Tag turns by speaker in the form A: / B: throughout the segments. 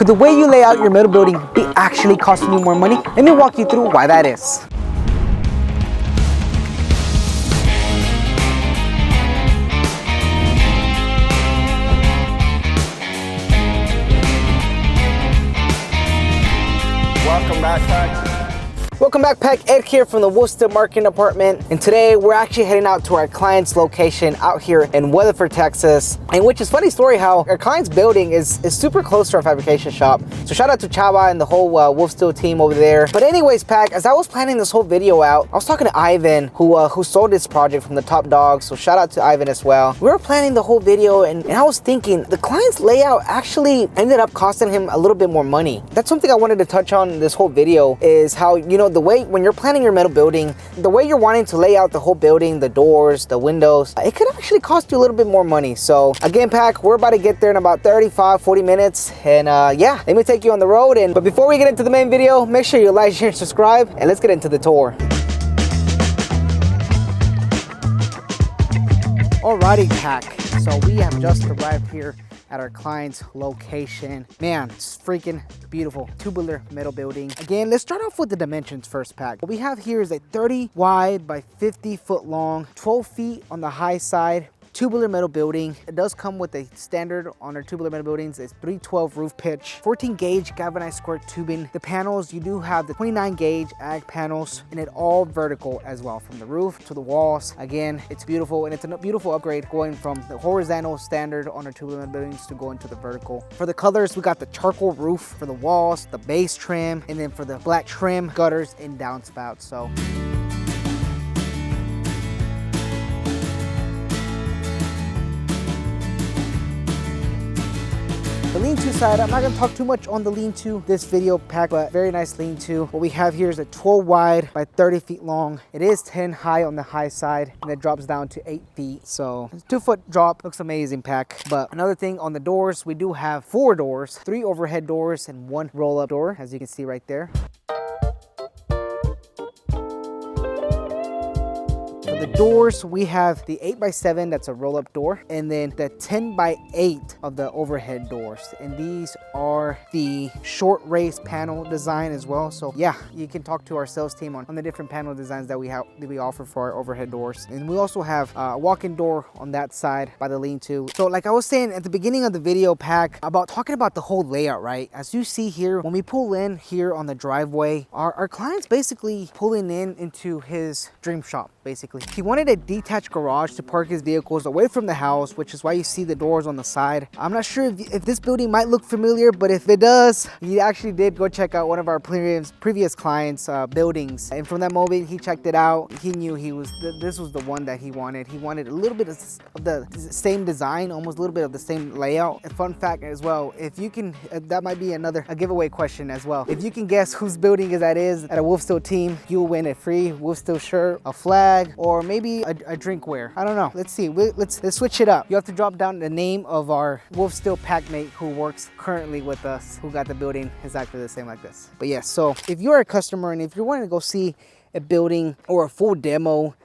A: Could the way you lay out your metal building be actually costing you more money? Let me walk you through why that is.
B: Welcome back, Pack.
A: Welcome back, Pack. Ed here from the WolfSteel marketing department, and today we're actually heading out to our client's location out here in Weatherford, Texas. And which is funny story how our client's building is super close to our fabrication shop. So shout out to Chava and the whole WolfSteel team over there. But anyways, Pack, as I was planning this whole video out, I was talking to Ivan who sold this project from the Top Dog. So shout out to Ivan as well. We were planning the whole video and I was thinking the client's layout actually ended up costing him a little bit more money. That's something I wanted to touch on in this whole video, is how, you know, the way when you're planning your metal building, the way you're wanting to lay out the whole building, the doors, the windows, it could actually cost you a little bit more money. So again, Pack, we're about to get there in about 35-40 minutes, and yeah, let me take you on the road. But before we get into the main video, make sure you like, share, and subscribe, and let's get into the tour. Alrighty, Pack, so we have just arrived here at our client's location. Man, it's freaking beautiful tubular metal building. Again, let's start off with the dimensions first, Pack. What we have here is a 30 wide by 50 foot long, 12 feet on the high side, tubular metal building. It does come with a standard on our tubular metal buildings. It's 312 roof pitch, 14 gauge galvanized square tubing. The panels, you do have the 29 gauge ag panels, and it all vertical as well, from the roof to the walls. Again, it's beautiful, and it's a beautiful upgrade going from the horizontal standard on our tubular metal buildings to going to the vertical. For the colors, we got the charcoal roof for the walls, the base trim, and then for the black trim, gutters, and downspouts. So the lean-to side, I'm not gonna talk too much on the lean-to this video, Pack, but very nice lean-to. What we have here is a 12 wide by 30 feet long. It is 10 high on the high side, and it drops down to 8 feet. So it's a 2-foot drop, looks amazing, Pack. But another thing on the doors, we do have 4 doors, 3 overhead doors and 1 roll-up door, as you can see right there. For the doors, we have the 8x7, that's a roll-up door, and then the 10x8 of the overhead doors. And these are the short race panel design as well. So yeah, you can talk to our sales team on the different panel designs that we offer for our overhead doors. And we also have a walk-in door on that side by the lean-to. So like I was saying at the beginning of the video, Pack, about talking about the whole layout, right? As you see here, when we pull in here on the driveway, our client's basically pulling into his dream shop, basically. He wanted a detached garage to park his vehicles away from the house, which is why you see the doors on the side. I'm not sure if this building might look familiar, but if it does, he actually did go check out one of our previous clients' buildings. And from that moment, he checked it out. He knew this was the one that he wanted. He wanted a little bit of the same design, almost a little bit of the same layout. And fun fact as well, if you can, that might be a giveaway question as well. If you can guess whose building that is at a WolfSteel team, you'll win a free WolfSteel shirt, a flag, or maybe a drinkware. I don't know. Let's see. Let's switch it up. You have to drop down the name of our WolfSteel packmate who works currently with us, who got the building exactly the same like this. But yeah, so if you're a customer and if you're wanting to go see a building or a full demo,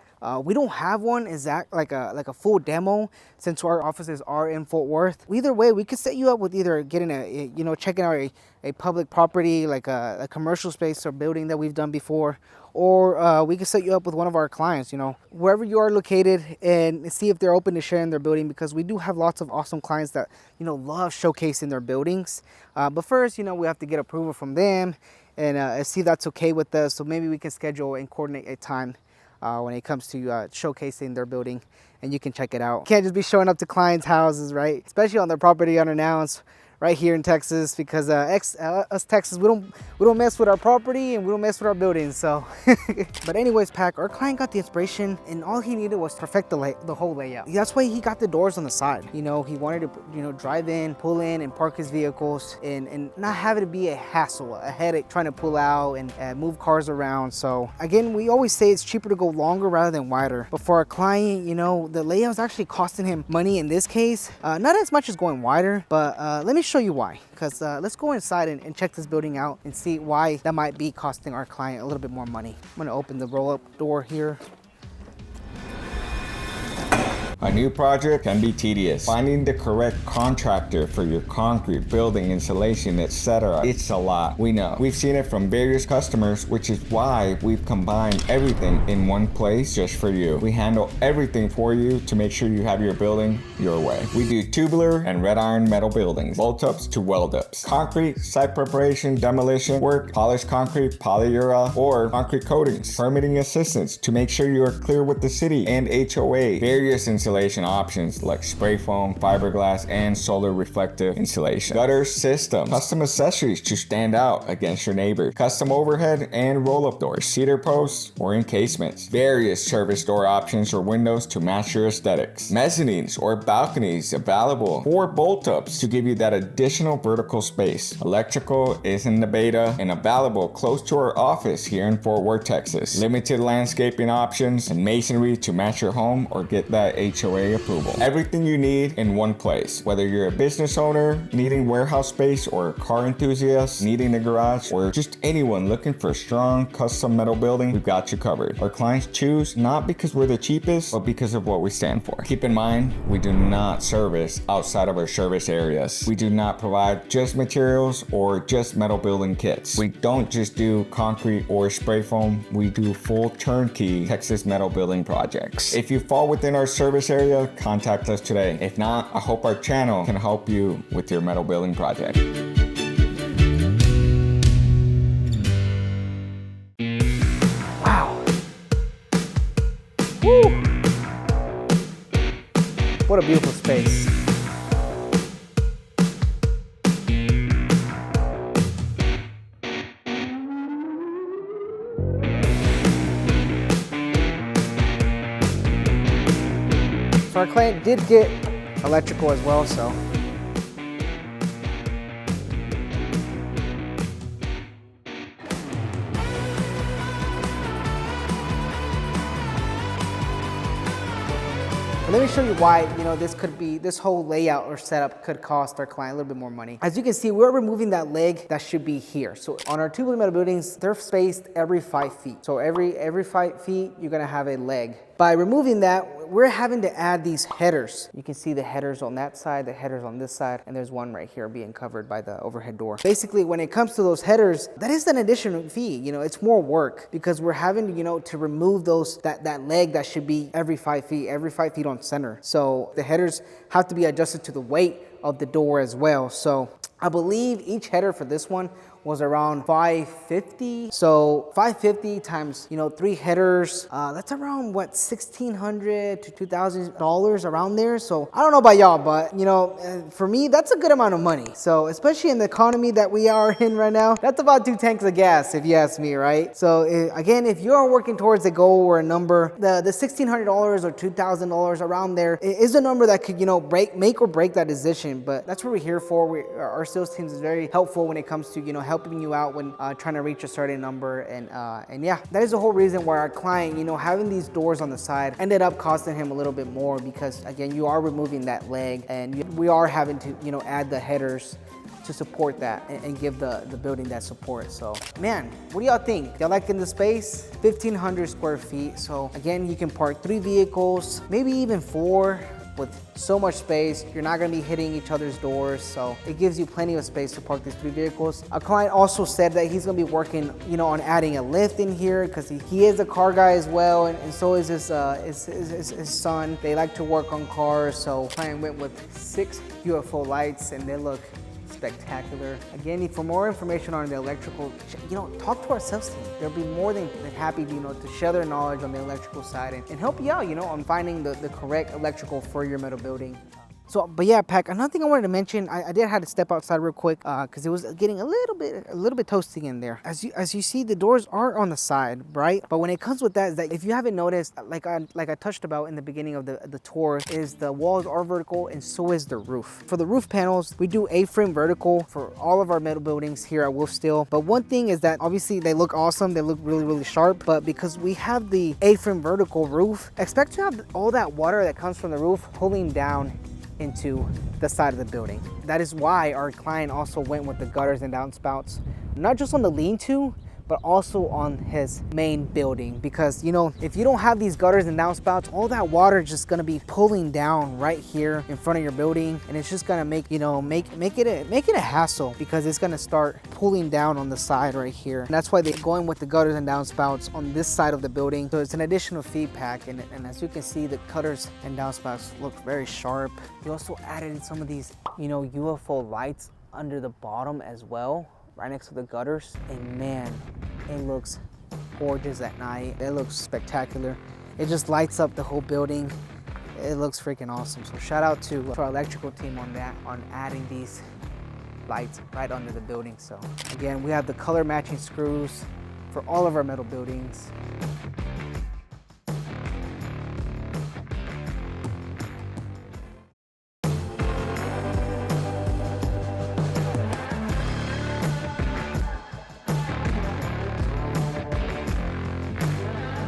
A: we don't have one like a full demo, since our offices are in Fort Worth. Either way, we could set you up with either getting checking out a public property, like a commercial space or building that we've done before, or we can set you up with one of our clients, wherever you are located, and see if they're open to sharing their building, because we do have lots of awesome clients that, love showcasing their buildings. But first, we have to get approval from them and see if that's okay with us. So maybe we can schedule and coordinate a time when it comes to showcasing their building, and you can check it out. Can't just be showing up to clients' houses, right? Especially on their property unannounced. right here in Texas, because us Texas, we don't mess with our property and we don't mess with our buildings. So but anyways, Pack, our client got the inspiration and all he needed was to perfect the whole layout. That's why he got the doors on the side. He wanted to drive in, pull in and park his vehicles and not have it to be a hassle, a headache trying to pull out and move cars around. So again, we always say it's cheaper to go longer rather than wider. But for our client, the layout's actually costing him money in this case. Not as much as going wider, but let me show you why. Because let's go inside and check this building out and see why that might be costing our client a little bit more money. I'm gonna open the roll-up door here.
B: A new project can be tedious. Finding the correct contractor for your concrete, building, insulation, etc. It's a lot. We know. We've seen it from various customers, which is why we've combined everything in one place just for you. We handle everything for you to make sure you have your building your way. We do tubular and red iron metal buildings, bolt ups to weld ups, concrete, site preparation, demolition work, polished concrete, polyura, or concrete coatings, permitting assistance to make sure you are clear with the city and HOA, various insulation options like spray foam, fiberglass, and solar reflective insulation, gutter system, custom accessories to stand out against your neighbor, custom overhead and roll-up doors, cedar posts or encasements, various service door options or windows to match your aesthetics, mezzanines or balconies available for bolt-ups to give you that additional vertical space. Electrical is in the beta and available close to our office here in Fort Worth, Texas. Limited landscaping options and masonry to match your home or get that HOA approval. Everything you need in one place. Whether you're a business owner needing warehouse space or a car enthusiast needing a garage or just anyone looking for a strong custom metal building, we've got you covered. Our clients choose not because we're the cheapest, but because of what we stand for. Keep in mind, we do not service outside of our service areas. We do not provide just materials or just metal building kits. We don't just do concrete or spray foam. We do full turnkey Texas metal building projects. If you fall within our service area, contact us today. If not, I hope our channel can help you with your metal building project.
A: Wow. Woo. What a beautiful space. So our client did get electrical as well, so. Let me show you why, this whole layout or setup could cost our client a little bit more money. As you can see, we're removing that leg that should be here. So on our tubular metal buildings, they're spaced every 5 feet. So every 5 feet, you're gonna have a leg. By removing that, we're having to add these headers. You can see the headers on that side, the headers on this side, and there's one right here being covered by the overhead door. Basically, when it comes to those headers, that is an additional fee. It's more work because we're having to remove that leg that should be every 5 feet on center. So the headers have to be adjusted to the weight of the door as well. So I believe each header for this one was around $550. So $550 times 3 headers, that's around what, $1,600 to $2,000 around there. So I don't know about y'all, but for me, that's a good amount of money. So especially in the economy that we are in right now, that's about 2 tanks of gas if you ask me, right? So again, if you're working towards a goal or a number, the $1,600 or $2,000 around there is a number that could make or break that decision. But that's what we're here for. Our sales team is very helpful when it comes to helping you out when trying to reach a certain number, and yeah, that is the whole reason why our client, having these doors on the side ended up costing him a little bit more, because again, you are removing that leg, and we are having to add the headers to support that and give the building that support. So man, what do y'all think? Y'all liking the space? 1,500 square feet. So again, you can park 3 vehicles, maybe even 4. With so much space, you're not gonna be hitting each other's doors, so it gives you plenty of space to park these 3 vehicles. A client also said that he's gonna be working, on adding a lift in here, because he is a car guy as well, and so is his son. They like to work on cars, so client went with 6 UFO lights, and they look spectacular. Again, for more information on the electrical, talk to our sales team. They'll be more than happy to share their knowledge on the electrical side and help you out, on finding the correct electrical for your metal building. So, but yeah, Pac, another thing I wanted to mention, I did have to step outside real quick because it was getting a little bit toasty in there. As you see, the doors are on the side, right? But when it comes with that, is that if you haven't noticed, like I touched about in the beginning of the tour, is the walls are vertical and so is the roof. For the roof panels, we do A-frame vertical for all of our metal buildings here at WolfSteel. But one thing is that obviously they look awesome, they look really, really sharp, but because we have the A-frame vertical roof, expect to have all that water that comes from the roof pulling down into the side of the building. That is why our client also went with the gutters and downspouts, not just on the lean-to, but also on his main building, because you know, if you don't have these gutters and downspouts, all that water is just gonna be pulling down right here in front of your building, and it's just gonna make, you know, make it a hassle, because it's gonna start pulling down on the side right here. And that's why they're going with the gutters and downspouts on this side of the building. So it's an additional feed pack, and as you can see, the gutters and downspouts look very sharp. You also added some of these, you know, UFO lights under the bottom as well, right next to the gutters, and man, it looks gorgeous at night. It looks spectacular. It just lights up the whole building. It looks freaking awesome. So shout out to our electrical team on that, on adding these lights right under the building. So again, we have the color matching screws for all of our metal buildings.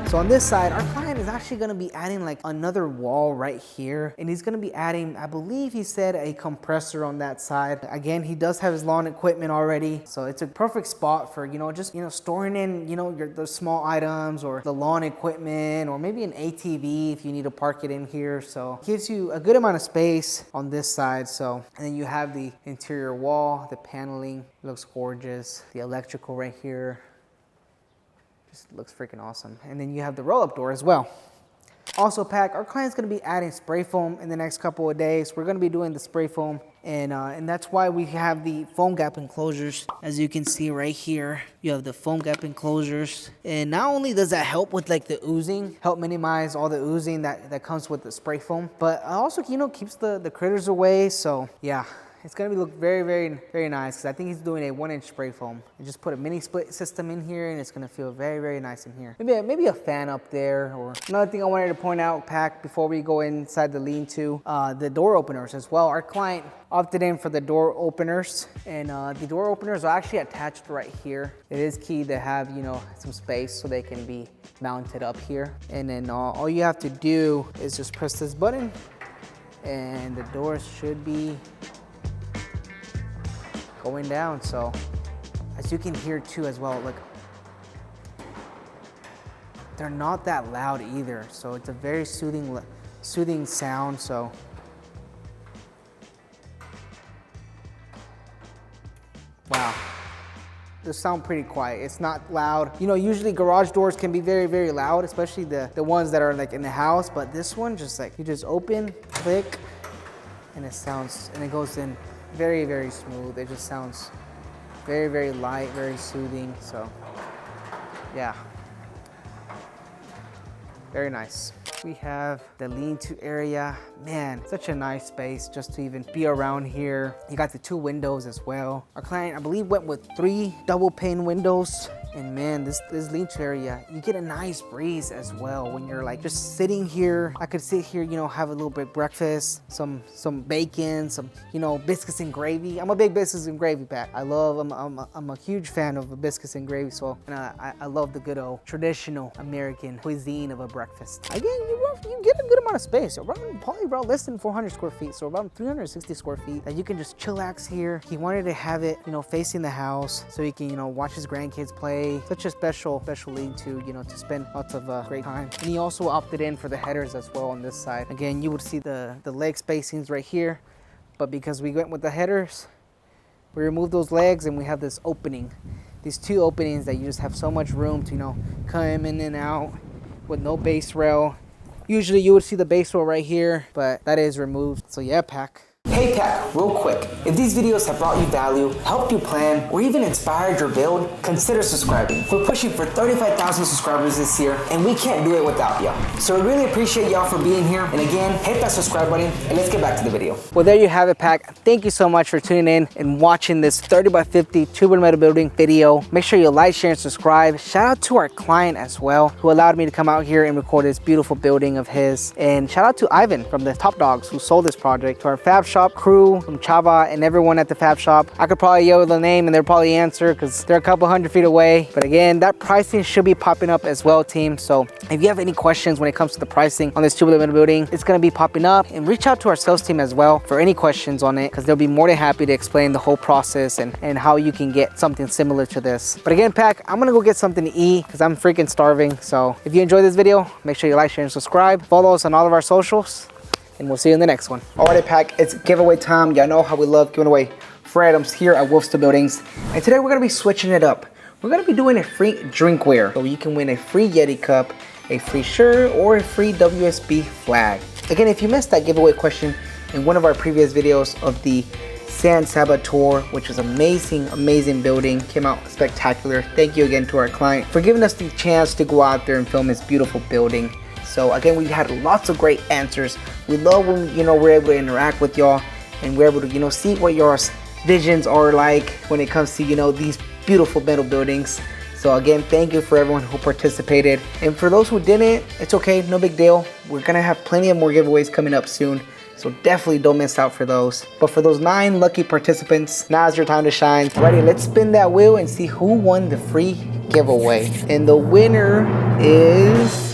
A: So on this side, our client is actually gonna be adding like another wall right here. And he's gonna be adding, I believe he said, a compressor on that side. Again, he does have his lawn equipment already. So it's a perfect spot for, you know, just, you know, storing in, you know, the small items or the lawn equipment, or maybe an ATV if you need to park it in here. So it gives you a good amount of space on this side. So, and then you have the interior wall, the paneling, looks gorgeous. The electrical right here. Looks freaking awesome. And then you have the roll-up door as well. Also, Pack, our client's gonna be adding spray foam in the next couple of days. We're gonna be doing the spray foam, and that's why we have the foam gap enclosures. As you can see right here, you have the foam gap enclosures. And not only does that help with like the oozing, help minimize all the oozing that comes with the spray foam, but also, you know, keeps the critters away. So yeah. It's gonna look very, very, very nice, because I think he's doing a 1-inch spray foam. You just put a mini split system in here, and it's gonna feel very, very nice in here. Maybe a fan up there. Or another thing I wanted to point out, Pack, before we go inside the lean-to, the door openers as well. Our client opted in for the door openers, and the door openers are actually attached right here. It is key to have, you know, some space so they can be mounted up here. And then all you have to do is just press this button, and the doors should be going down. So as you can hear too as well, look, they're not that loud either, so it's a very soothing sound. So wow, they sound pretty quiet. It's not loud. You know, usually garage doors can be very, very loud, especially the ones that are like in the house, but this one, just like, you just open, click, and it sounds, and it goes in very, very smooth. It just sounds very, very light, very soothing. So yeah, very nice. We have the lean-to area. Man, such a nice space just to even be around here. You got the 2 windows as well. Our client, I believe, went with 3 double pane windows. And man, this lean-to area, you get a nice breeze as well when you're like just sitting here. I could sit here, you know, have a little bit of breakfast, some bacon, some, you know, biscuits and gravy. I'm a big biscuits and gravy Pack. I'm a huge fan of biscuits and gravy. So, and I love the good old traditional American cuisine of a breakfast. Again, you get a good amount of space, probably around less than 400 square feet, so around 360 square feet that you can just chillax here. He wanted to have it, you know, facing the house so he can, you know, watch his grandkids play. Such a special lean-to, you know, to spend lots of great time. And he also opted in for the headers as well on this side. Again, you would see the leg spacings right here, but because we went with the headers, we removed those legs and we have this opening, these 2 openings that you just have so much room to, you know, come in and out with no base rail. Usually you would see the base rail right here, but that is removed. So yeah, Pack. Hey Pack, real quick, if these videos have brought you value, helped you plan, or even inspired your build, consider subscribing. We're pushing for 35,000 subscribers this year, and we can't do it without y'all. So we really appreciate y'all for being here. And again, hit that subscribe button, and let's get back to the video. Well, there you have it, Pack. Thank you so much for tuning in and watching this 30x50 tubular metal building video. Make sure you like, share, and subscribe. Shout out to our client as well, who allowed me to come out here and record this beautiful building of his. And shout out to Ivan from the Top Dogs, who sold this project, to our fab shop Shop crew, from Chava and everyone at the Fab Shop. I could probably yell the name and they'll probably answer because they're a couple hundred feet away. But again, that pricing should be popping up as well, team. So if you have any questions when it comes to the pricing on this tubular metal building, it's gonna be popping up. And reach out to our sales team as well for any questions on it, because they'll be more than happy to explain the whole process and how you can get something similar to this. But again, Pack, I'm gonna go get something to eat because I'm freaking starving. So if you enjoyed this video, make sure you like, share, and subscribe. Follow us on all of our socials, and we'll see you in the next one. Alrighty, Pack, it's giveaway time. Y'all know how we love giving away free items here at WolfSteel Buildings. And today we're gonna be switching it up. We're gonna be doing a free drinkware. So you can win a free Yeti cup, a free shirt, or a free WSB flag. Again, if you missed that giveaway question in one of our previous videos of the San Salvador, which was amazing building, came out spectacular. Thank you again to our client for giving us the chance to go out there and film this beautiful building. So again, we had lots of great answers. We love when, we're able to interact with y'all and we're able to, see what your visions are like when it comes to, these beautiful metal buildings. So again, thank you for everyone who participated. And for those who didn't, it's okay, no big deal. We're gonna have plenty of more giveaways coming up soon. So definitely don't miss out for those. But for those 9 lucky participants, now's your time to shine. Ready, let's spin that wheel and see who won the free giveaway. And the winner is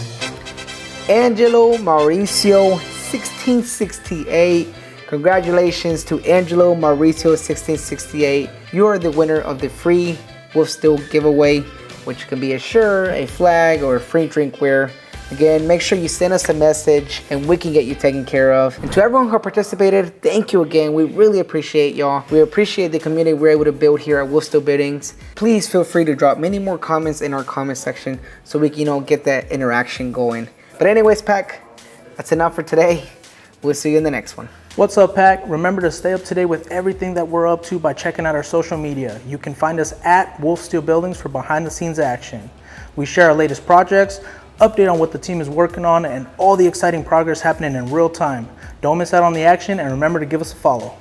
A: Angelo Mauricio 1668. Congratulations to Angelo Mauricio 1668. You are the winner of the free WolfSteel giveaway, which can be a shirt, a flag, or a free drinkware. Again, make sure you send us a message and we can get you taken care of. And to everyone who participated, thank you again. We really appreciate y'all. We appreciate the community we're able to build here at WolfSteel Buildings. Please feel free to drop many more comments in our comment section so we can, get that interaction going. But anyways, Pack, that's enough for today. We'll see you in the next one.
C: What's up, Pack? Remember to stay up to date with everything that we're up to by checking out our social media. You can find us at WolfSteel Buildings for behind the scenes action. We share our latest projects, update on what the team is working on, and all the exciting progress happening in real time. Don't miss out on the action, and remember to give us a follow.